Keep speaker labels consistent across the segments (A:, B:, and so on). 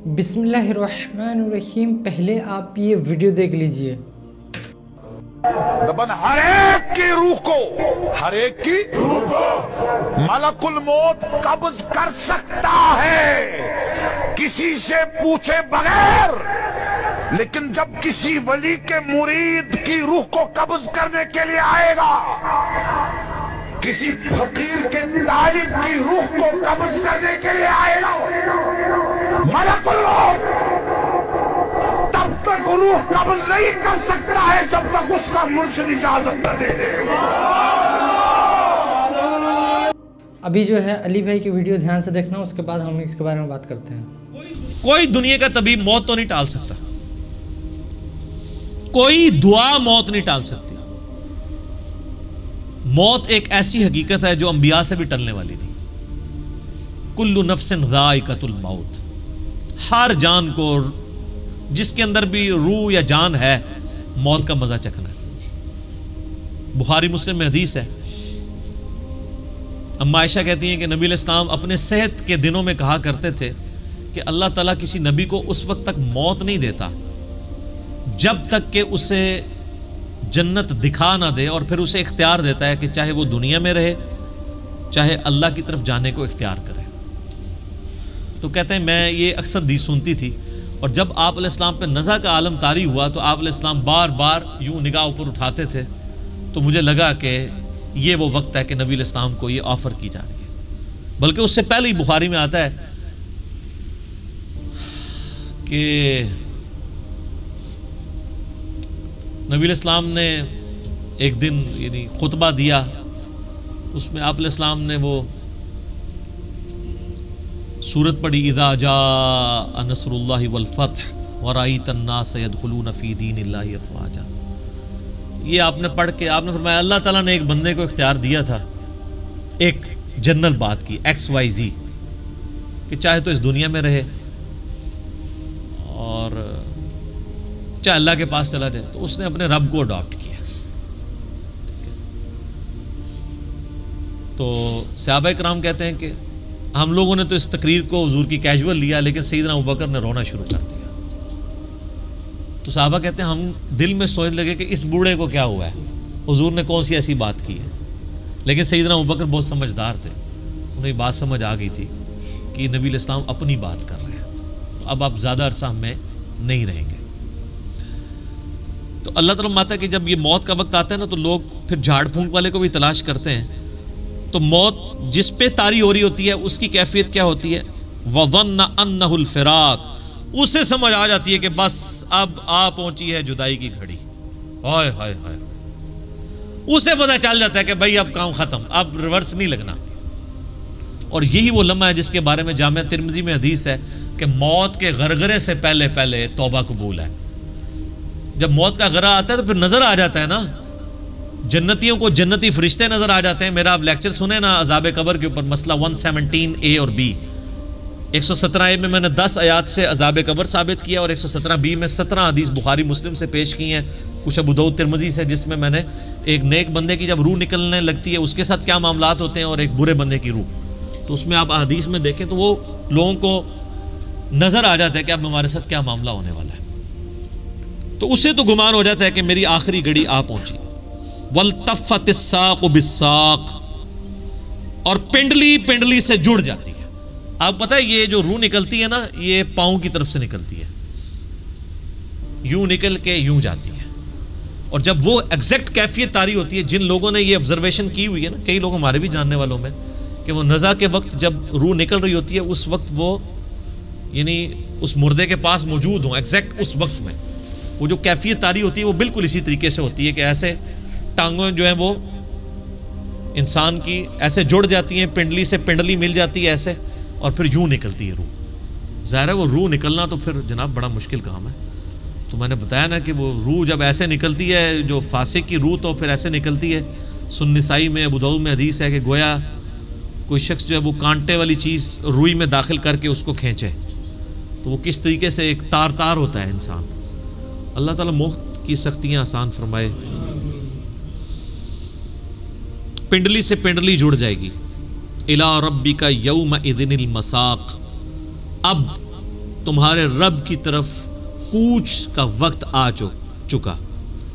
A: بسم اللہ الرحمن الرحیم. پہلے آپ یہ ویڈیو دیکھ لیجئے.
B: ہر ایک کی روح کو ملک الموت قبض کر سکتا ہے کسی سے پوچھے بغیر، لیکن جب کسی ولی کے مرید کی روح کو قبض کرنے کے لیے آئے گا، کسی فقیر کے طالب کی روح کو قبض کرنے کے لیے آئے گا ملک الموت، تب تک روح قبض نہیں کر سکتا ہے جب تک اس کا مرشد اجازت نہ دے دے.
A: ابھی جو ہے علی بھائی کی ویڈیو دھیان سے دیکھنا، اس کے بعد ہم اس کے بارے میں بات کرتے ہیں.
C: کوئی دنیا کا طبیب موت تو نہیں ٹال سکتا، کوئی دعا موت نہیں ٹال سکتی. موت ایک ایسی حقیقت ہے جو انبیاء سے بھی ٹلنے والی نہیں. کل نفس ذائقۃ الموت، ہر جان کو جس کے اندر بھی روح یا جان ہے موت کا مزہ چکھنا ہے. بخاری مسلم میں حدیث ہے، اما عائشہ کہتی ہیں کہ نبی علیہ السلام اپنے صحت کے دنوں میں کہا کرتے تھے کہ اللہ تعالیٰ کسی نبی کو اس وقت تک موت نہیں دیتا جب تک کہ اسے جنت دکھا نہ دے، اور پھر اسے اختیار دیتا ہے کہ چاہے وہ دنیا میں رہے چاہے اللہ کی طرف جانے کو اختیار کرے. تو کہتے ہیں میں یہ اکثر حدیث سنتی تھی، اور جب آپ علیہ السلام پہ نزع کا عالم طاری ہوا تو آپ علیہ السلام بار بار یوں نگاہ اوپر اٹھاتے تھے، تو مجھے لگا کہ یہ وہ وقت ہے کہ نبی علیہ السلام کو یہ آفر کی جا رہی ہے. بلکہ اس سے پہلے ہی بخاری میں آتا ہے کہ نبی علیہ السلام نے ایک دن یعنی خطبہ دیا، اس میں آپ علیہ السلام نے وہ سورت پڑھی، اذا جاء نصر اللہ والفتح ورأیت الناس يدخلون فی دین اللہ افواجا. یہ آپ نے پڑھ کے آپ نے فرمایا اللہ تعالیٰ نے ایک بندے کو اختیار دیا تھا ایک جنرل بات کی XYZ، کہ چاہے تو اس دنیا میں رہے اور چاہے اللہ کے پاس چلا جائے. تو اس نے اپنے رب کو اڈاپٹ کیا. تو صحابہ کرام کہتے ہیں کہ ہم لوگوں نے تو اس تقریر کو حضور کی کیجول لیا، لیکن سیدنا ابوبکر نے رونا شروع کر دیا. تو صحابہ کہتے ہیں ہم دل میں سوچ لگے کہ اس بوڑھے کو کیا ہوا ہے، حضور نے کون سی ایسی بات کی ہے. لیکن سیدنا ابوبکر بہت سمجھدار تھے، انہیں بات سمجھ آ گئی تھی کہ نبی علیہ السلام اپنی بات کر رہے ہیں، اب آپ زیادہ عرصہ میں نہیں رہیں گے. تو اللہ تعالیٰ ماتا ہے کہ جب یہ موت کا وقت آتا ہے نا تو لوگ پھر جھاڑ پھونک والے کو بھی تلاش کرتے ہیں. تو موت جس پہ طاری ہو رہی ہوتی ہے اس کی کیفیت کیا ہوتی ہے؟ وَظَنَّ أَنَّهُ الْفِرَاقُ، اسے سمجھ آ جاتی ہے کہ بس اب آ پہنچی ہے جدائی کی گھڑی. ہائے ہائے ہائے، اسے پتہ چل جاتا ہے کہ بھائی اب کام ختم، اب ریورس نہیں لگنا. اور یہی وہ لمحہ ہے جس کے بارے میں جامعہ ترمذی میں حدیث ہے کہ موت کے غرغرے سے پہلے پہلے توبہ قبول ہے. جب موت کا غرہ آتا ہے تو پھر نظر آ جاتا ہے نا، جنتیوں کو جنتی فرشتے نظر آ جاتے ہیں. میرا آپ لیکچر سنیں نا عذاب قبر کے اوپر، مسئلہ 117A اور B. 117A میں نے 10 آیات سے عذاب قبر ثابت کیا، اور 117B میں 17 حدیث بخاری مسلم سے پیش کی ہیں، کچھ ابو داؤد ترمذی سے، جس میں نے ایک نیک بندے کی جب روح نکلنے لگتی ہے اس کے ساتھ کیا معاملات ہوتے ہیں، اور ایک برے بندے کی روح. تو اس میں آپ حدیث میں دیکھیں تو وہ لوگوں کو نظر آ جاتا ہے کہ اب ہمارے ساتھ کیا معاملہ ہونے والا ہے. تو اسے تو گمان ہو جاتا ہے کہ میری آخری گھڑی آ پہنچی. وَالْتَفَّتِ السَّاقُ بِالسَّاقِ، اور پنڈلی پنڈلی سے جڑ جاتی ہے. آپ پتہ ہے یہ جو روح نکلتی ہے نا یہ پاؤں کی طرف سے نکلتی ہے، یوں نکل کے یوں جاتی ہے. اور جب وہ ایگزیکٹ کیفیت طاری ہوتی ہے، جن لوگوں نے یہ آبزرویشن کی ہوئی ہے نا، کئی لوگ ہمارے بھی جاننے والوں میں، کہ وہ نزع کے وقت جب روح نکل رہی ہوتی ہے اس وقت وہ یعنی اس مردے کے پاس موجود ہوں ایگزیکٹ اس وقت میں، وہ جو کیفیت طاری ہوتی ہے وہ بالکل اسی طریقے سے ہوتی ہے کہ ایسے ٹانگوں جو ہیں وہ انسان کی ایسے جڑ جاتی ہیں، پنڈلی سے پنڈلی مل جاتی ہے ایسے، اور پھر یوں نکلتی ہے روح. ظاہر ہے وہ روح نکلنا تو پھر جناب بڑا مشکل کام ہے. تو میں نے بتایا نا کہ وہ روح جب ایسے نکلتی ہے، جو فاسق کی روح تو پھر ایسے نکلتی ہے. سنن نسائی میں ابو داؤد میں حدیث ہے کہ گویا کوئی شخص جو ہے وہ کانٹے والی چیز روئی میں داخل کر کے اس کو کھینچے تو وہ کس طریقے سے ایک تار تار ہوتا ہے انسان. اللہ تعالیٰ موت کی سختیاں آسان فرمائے. پنڈلی سے پنڈلی جڑ جائے گی. الی ربک یومئذ المساق، اب تمہارے رب کی طرف کوچ کا وقت آ چکا.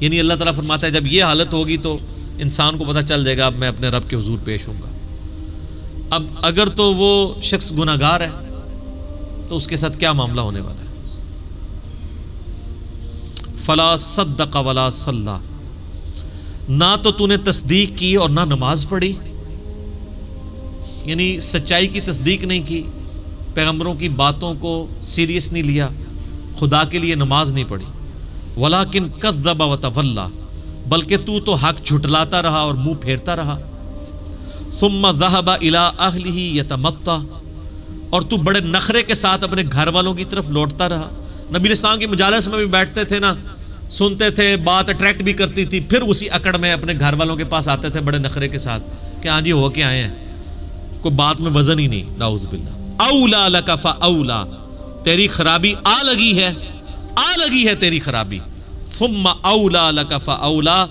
C: یعنی اللہ تعالیٰ فرماتا ہے جب یہ حالت ہوگی تو انسان کو پتہ چل جائے گا اب میں اپنے رب کے حضور پیش ہوں گا. اب اگر تو وہ شخص گناہگار ہے تو اس کے ساتھ کیا معاملہ ہونے والا ہے؟ فلا صدق ولا صلی، نہ تو نے تصدیق کی اور نہ نماز پڑھی، یعنی سچائی کی تصدیق نہیں کی، پیغمبروں کی باتوں کو سیریس نہیں لیا، خدا کے لیے نماز نہیں پڑھی. ولیکن کذب وتولی، بلکہ تو حق جھٹلاتا رہا اور منہ پھیرتا رہا. ثم ذهب الى اهله يتمطى، اور تو بڑے نخرے کے ساتھ اپنے گھر والوں کی طرف لوٹتا رہا. نبی علیہ السلام کی مجالس میں بھی بیٹھتے تھے نا، سنتے تھے، بات اٹریکٹ بھی کرتی تھی، پھر اسی اکڑ میں اپنے گھر والوں کے پاس آتے تھے بڑے نخرے کے ساتھ کہ ہاں جی ہو کے آئے ہیں، کوئی بات میں وزن ہی نہیں. نعوذ باللہ. اولا لک فاولا، تیری خرابی آ لگی ہے تیری خرابی. ثم اولا لک فاولا،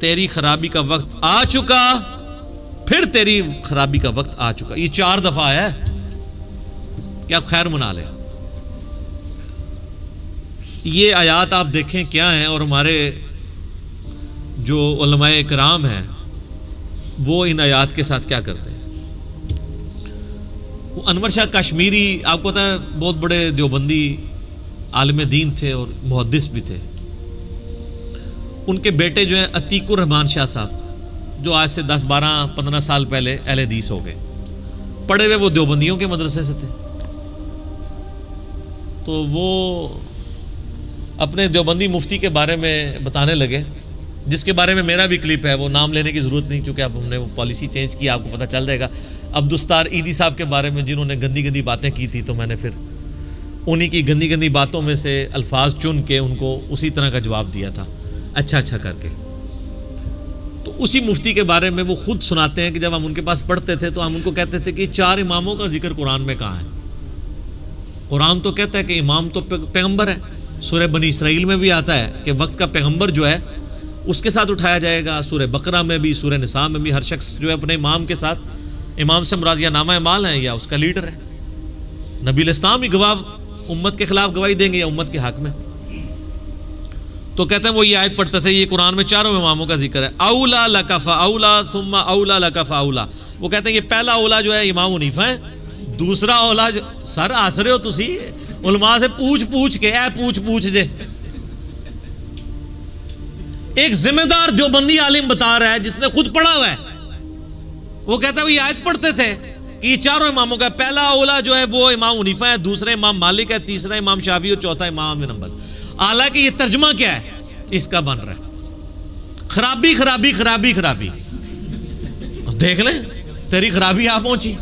C: تیری خرابی کا وقت آ چکا، پھر تیری خرابی کا وقت آ چکا. یہ 4 دفعہ ہے کہ آپ خیر منا لیں. یہ آیات آپ دیکھیں کیا ہیں، اور ہمارے جو علماء کرام ہیں وہ ان آیات کے ساتھ کیا کرتے ہیں. انور شاہ کشمیری آپ کو پتا ہے بہت بڑے دیوبندی عالم دین تھے اور محدث بھی تھے. ان کے بیٹے جو ہیں عتیق الرحمان شاہ صاحب، جو آج سے 10-12-15 سال پہلے اہل حدیث ہو گئے، پڑھے ہوئے وہ دیوبندیوں کے مدرسے سے تھے. تو وہ اپنے دیوبندی مفتی کے بارے میں بتانے لگے، جس کے بارے میں میرا بھی کلپ ہے، وہ نام لینے کی ضرورت نہیں کیونکہ اب ہم نے وہ پالیسی چینج کی، آپ کو پتہ چل جائے گا. عبدالستار عیدی صاحب کے بارے میں جنہوں نے گندی باتیں کی تھی، تو میں نے پھر انہی کی گندی باتوں میں سے الفاظ چن کے ان کو اسی طرح کا جواب دیا تھا، اچھا کر کے. تو اسی مفتی کے بارے میں وہ خود سناتے ہیں کہ جب ہم ان کے پاس پڑھتے تھے تو ہم ان کو کہتے تھے کہ 4 اماموں کا ذکر قرآن میں کہاں ہے؟ قرآن تو کہتا ہے کہ امام تو پیغمبر ہے. سورہ بنی اسرائیل میں بھی آتا ہے کہ وقت کا پیغمبر جو ہے اس کے ساتھ اٹھایا جائے گا. سورہ بقرہ میں بھی، سورہ نساء میں بھی ہر شخص جو ہے اپنے امام کے ساتھ، امام سے مراد یا نامہ اعمال ہے یا اس کا لیڈر ہے. نبی علیہ السلام ہی گواہ امت کے خلاف گواہی دیں گے یا امت کے حق میں. تو کہتے ہیں وہ یہ آیت پڑھتے تھے، یہ قرآن میں 4 اماموں کا ذکر ہے. اولا لک فاولا ثم اولا لک فاولا. وہ کہتے ہیں یہ پہلا اولا جو ہے امام حنیفہ ہے، دوسرا اولا جو سر ہنس رہے ہو تسی علماء سے پوچھ کے پوچھ جے. ایک ذمہ دار دیوبندی عالم بتا رہا ہے جس نے خود پڑھا ہوا ہے، وہ کہتا ہے وہ یہ آیت پڑھتے تھے کہ یہ 4 اماموں کا پہلا اولا جو ہے وہ امام حنیفہ ہے، دوسرا امام مالک ہے، تیسرا امام شافعی اور چوتھا امام بن حنبل. حالانکہ یہ ترجمہ کیا ہے اس کا بن رہا ہے خرابی. دیکھ لیں تیری خرابی آ پہنچی.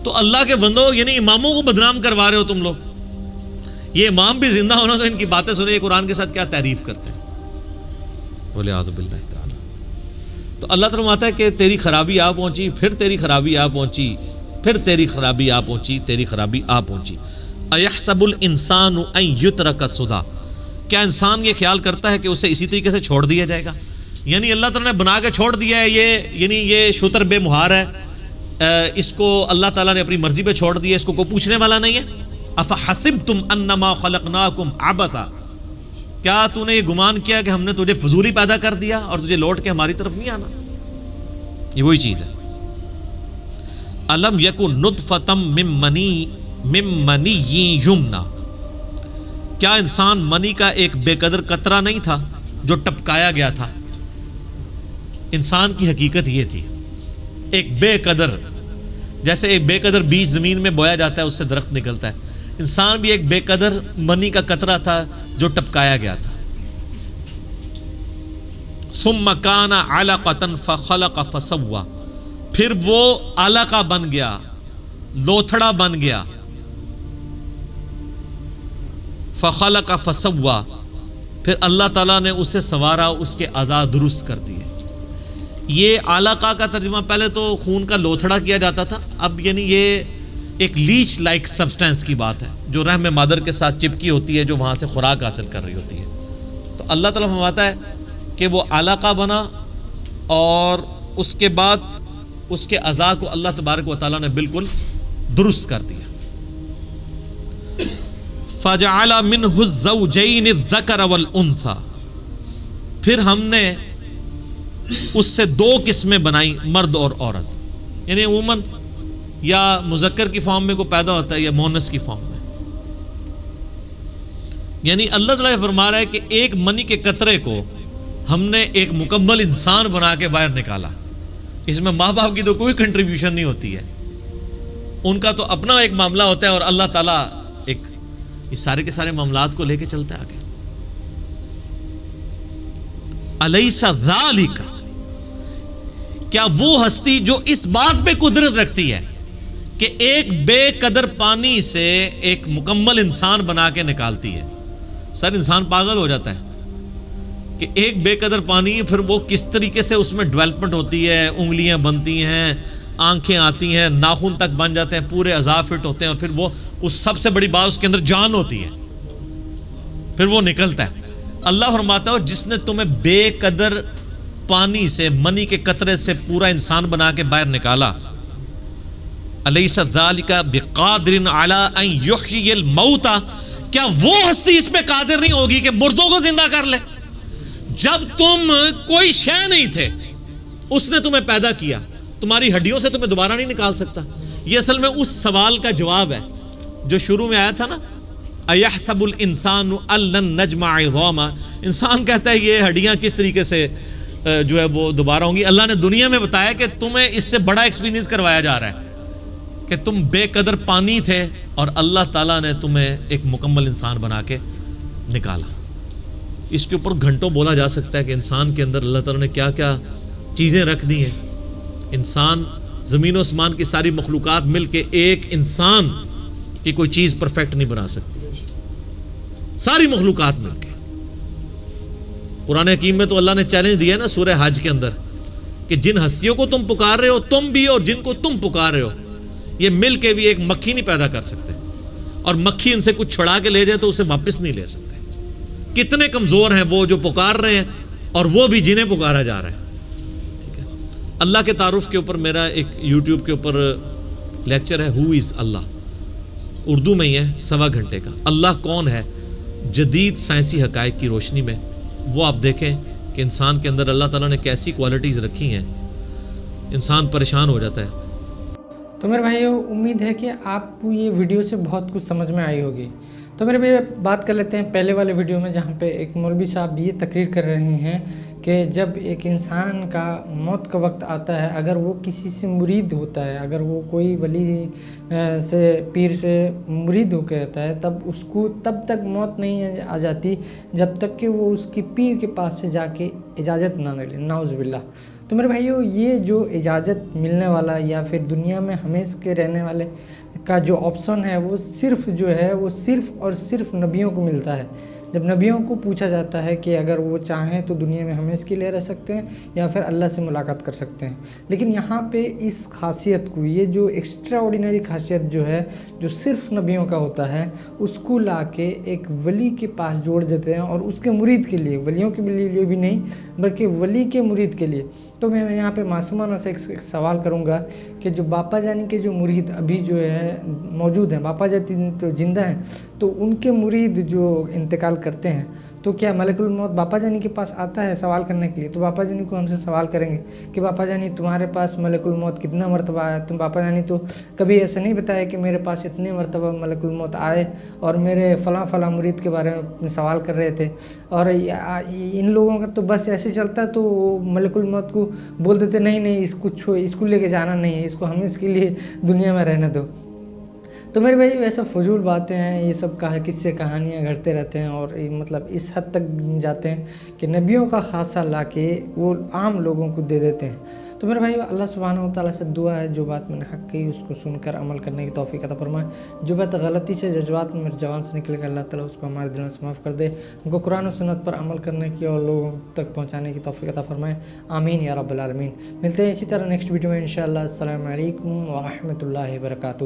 C: تو اللہ کے بندو، یعنی اماموں کو بدنام کروا رہے ہو تم لوگ. یہ امام بھی زندہ ہونا تو ان کی باتیں سنے، یہ قرآن کے ساتھ کیا تعریف کرتے ہیں. بولے اعوذ باللہ تعالی. تو اللہ تعالیٰ فرماتا ہے کہ تیری خرابی آ پہنچی، پھر تیری خرابی آ پہنچی، پھر تیری خرابی آ پہنچی، تیری خرابی آ پہنچی. ایحسب الانسان ان یترک سدی، کیا انسان یہ خیال کرتا ہے کہ اسے اسی طریقے سے چھوڑ دیا جائے گا؟ یعنی اللہ تعالیٰ نے بنا کے چھوڑ دیا ہے، یہ شتر بے مہار ہے، اس کو اللہ تعالیٰ نے اپنی مرضی پہ چھوڑ دیا، اس کو کوئی پوچھنے والا نہیں ہے. افحسبتم انما خلقناکم عبثا، کیا تو نے یہ گمان کیا کہ ہم نے تجھے فضولی پیدا کر دیا اور تجھے لوٹ کے ہماری طرف نہیں آنا؟ یہ وہی چیز ہے. الم یکن نطفۃ من منی یمنا، کیا انسان منی کا ایک بے قدر قطرہ نہیں تھا جو ٹپکایا گیا تھا؟ انسان کی حقیقت یہ تھی، ایک بے قدر، جیسے ایک بے قدر بیج زمین میں بویا جاتا ہے اس سے درخت نکلتا ہے، انسان بھی ایک بے قدر منی کا قطرہ تھا جو ٹپکایا گیا تھا. ثم کان علقۃ فخلق فسوى، پھر وہ علقہ بن گیا، لوتھڑا بن گیا. فخلق فسوى، پھر اللہ تعالیٰ نے اسے سنوارا، اس کے اعضاء درست کر دیے. یہ علقہ کا ترجمہ پہلے تو خون کا لوتھڑا کیا جاتا تھا، اب یعنی یہ ایک لیچ لائک سبسٹینس کی بات ہے جو رحم مادر کے ساتھ چپکی ہوتی ہے، جو وہاں سے خوراک حاصل کر رہی ہوتی ہے. تو اللہ تعالیٰ فرماتا ہے کہ وہ علقہ بنا اور اس کے بعد اس کے اعضاء کو اللہ تبارک و تعالیٰ نے بالکل درست کر دیا. فجعل منہ الزوجین الذکر والانثى، پھر ہم نے اس سے دو قسمیں بنائی، مرد اور عورت، یعنی عموماً یا مذکر کی فارم میں کو پیدا ہوتا ہے یا مؤنث کی فارم میں. یعنی اللہ تعالیٰ فرما رہا ہے کہ ایک منی کے قطرے کو ہم نے ایک مکمل انسان بنا کے باہر نکالا. اس میں ماں باپ کی تو کوئی کنٹریبیوشن نہیں ہوتی ہے، ان کا تو اپنا ایک معاملہ ہوتا ہے، اور اللہ تعالیٰ ایک اس سارے کے سارے معاملات کو لے کے چلتا ہے آگے. الیس ذالک، کیا وہ ہستی جو اس بات پہ قدرت رکھتی ہے کہ ایک بے قدر پانی سے ایک مکمل انسان بنا کے نکالتی ہے. سر انسان پاگل ہو جاتا ہے کہ ایک بے قدر پانی، پھر وہ کس طریقے سے اس میں ڈیولپمنٹ ہوتی ہے، انگلیاں بنتی ہیں، آنکھیں آتی ہیں، ناخن تک بن جاتے ہیں، پورے اعضاء فٹ ہوتے ہیں، اور پھر وہ اس سب سے بڑی بات اس کے اندر جان ہوتی ہے، پھر وہ نکلتا ہے. اللہ فرماتا ہے جس نے تمہیں بے قدر پانی سے، منی کے قطرے سے پورا انسان بنا کے باہر نکالا، الیس ذالک بقادر علی ان یحیی الموتى، کیا وہ ہستی اس پہ قادر نہیں ہوگی کہ مردوں کو زندہ کر لے؟ جب تم کوئی شے نہیں تھے، اس نے تمہیں پیدا کیا، تمہاری ہڈیوں سے تمہیں دوبارہ نہیں نکال سکتا. یہ اصل میں اس سوال کا جواب ہے جو شروع میں آیا تھا نا، ایحسب الانسان ان لن نجمع عظاما. انسان کہتا ہے یہ ہڈیاں کس طریقے سے جو ہے وہ دوبارہ ہوں گی. اللہ نے دنیا میں بتایا کہ تمہیں اس سے بڑا ایکسپیرینس کروایا جا رہا ہے کہ تم بے قدر پانی تھے اور اللہ تعالیٰ نے تمہیں ایک مکمل انسان بنا کے نکالا. اس کے اوپر گھنٹوں بولا جا سکتا ہے کہ انسان کے اندر اللہ تعالیٰ نے کیا کیا چیزیں رکھ دی ہیں. انسان، زمین و آسمان کی ساری مخلوقات مل کے ایک انسان کی کوئی چیز پرفیکٹ نہیں بنا سکتی، ساری مخلوقات مل کے. قرآن حکیم میں تو اللہ نے چیلنج دیا ہے نا سورہ حج کے اندر کہ جن ہستیوں کو تم پکار رہے ہو تم بھی، اور جن کو تم پکار رہے ہو یہ مل کے بھی ایک مکھی نہیں پیدا کر سکتے، اور مکھی ان سے کچھ چھڑا کے لے جائے تو اسے واپس نہیں لے سکتے. کتنے کمزور ہیں وہ جو پکار رہے ہیں اور وہ بھی جنہیں پکارا جا رہا ہے. ٹھیک ہے، اللہ کے تعارف کے اوپر میرا ایک یوٹیوب کے اوپر لیکچر ہے، ہو از اللہ، اردو میں ہی ہے، 1.25 گھنٹے کا. اللہ کون ہے جدید سائنسی حقائق کی روشنی میں. وہ آپ دیکھیں کہ انسان کے اندر اللہ تعالیٰ نے کیسی کوالٹیز رکھی ہیں، انسان پریشان ہو جاتا ہے.
A: تو میرے بھائیو، امید ہے کہ آپ کو یہ ویڈیو سے بہت کچھ سمجھ میں آئی ہوگی. تو میرے بھائی بات کر لیتے ہیں پہلے والے ویڈیو میں، جہاں پہ ایک مولوی صاحب یہ تقریر کر رہے ہیں کہ جب ایک انسان کا موت کا وقت آتا ہے، اگر وہ کسی سے مرید ہوتا ہے، اگر وہ کوئی ولی سے، پیر سے مرید ہو کے رہتا ہے، تب اس کو تب تک موت نہیں آ جاتی جب تک کہ وہ اس کی پیر کے پاس سے جا کے اجازت نہ لے. نعوذ باللہ. تو میرے بھائیو، یہ جو اجازت ملنے والا یا پھر دنیا میں ہمیشہ کے رہنے والے کا جو آپشن ہے، وہ صرف جو ہے وہ صرف اور صرف نبیوں کو ملتا ہے. جب نبیوں کو پوچھا جاتا ہے کہ اگر وہ چاہیں تو دنیا میں ہمیشہ کے لیے رہ سکتے ہیں یا پھر اللہ سے ملاقات کر سکتے ہیں. لیکن یہاں پہ اس خاصیت کو، یہ جو ایکسٹرا آرڈینری خاصیت جو ہے، جو صرف نبیوں کا ہوتا ہے، اس کو لا کے ایک ولی کے پاس جوڑ دیتے ہیں، اور اس کے مرید کے لیے، ولیوں کے لیے بھی نہیں بلکہ ولی کے مرید کے لیے. تو میں یہاں پہ معصومانہ سے ایک سوال کروں گا کہ جو باپا جانی کے جو مرید ابھی جو ہے موجود ہیں، باپا جانی تو زندہ ہیں، تو ان کے مرید جو انتقال کرتے ہیں، تو کیا ملک الموت باپا جانی کے پاس آتا ہے سوال کرنے کے لیے؟ تو باپا جانی کو ہم سے سوال کریں گے کہ باپا جانی تمہارے پاس ملک الموت کتنا مرتبہ آیا؟ تم باپا جانی تو کبھی ایسا نہیں بتایا کہ میرے پاس اتنے مرتبہ ملک الموت آئے اور میرے فلاں فلاں مرید کے بارے میں سوال کر رہے تھے. اور ان لوگوں کا تو بس ایسے چلتا ہے، تو ملک الموت کو بول دیتے نہیں اس کو لے کے جانا نہیں ہے، اس کو ہم اس کے لیے دنیا میں رہنے دو. تو میرے بھائی ویسا فضول باتیں ہیں، یہ سب قصے کہانیاں گھڑتے رہتے ہیں، اور مطلب اس حد تک جاتے ہیں کہ نبیوں کا خاصہ لا کے وہ عام لوگوں کو دے دیتے ہیں. تو میرے بھائی اللہ سبحانہ و تعالیٰ سے دعا ہے جو بات میں نے حق کی اس کو سن کر عمل کرنے کی توفیق عطا فرمائے. جو بات غلطی سے جذبات میں میرے زبان سے نکلے گا، اللہ تعالیٰ اس کو ہمارے دلوں سے معاف کر دے. ہم کو قرآن و سنت پر عمل کرنے کی اور لوگوں تک پہنچانے کی توفیق عطا فرمائے. آمین یا رب العالمین. ملتے ہیں اسی طرح نیکسٹ ویڈیو میں انشاءاللہ. السلام علیکم ورحمۃ اللہ وبرکاتہ.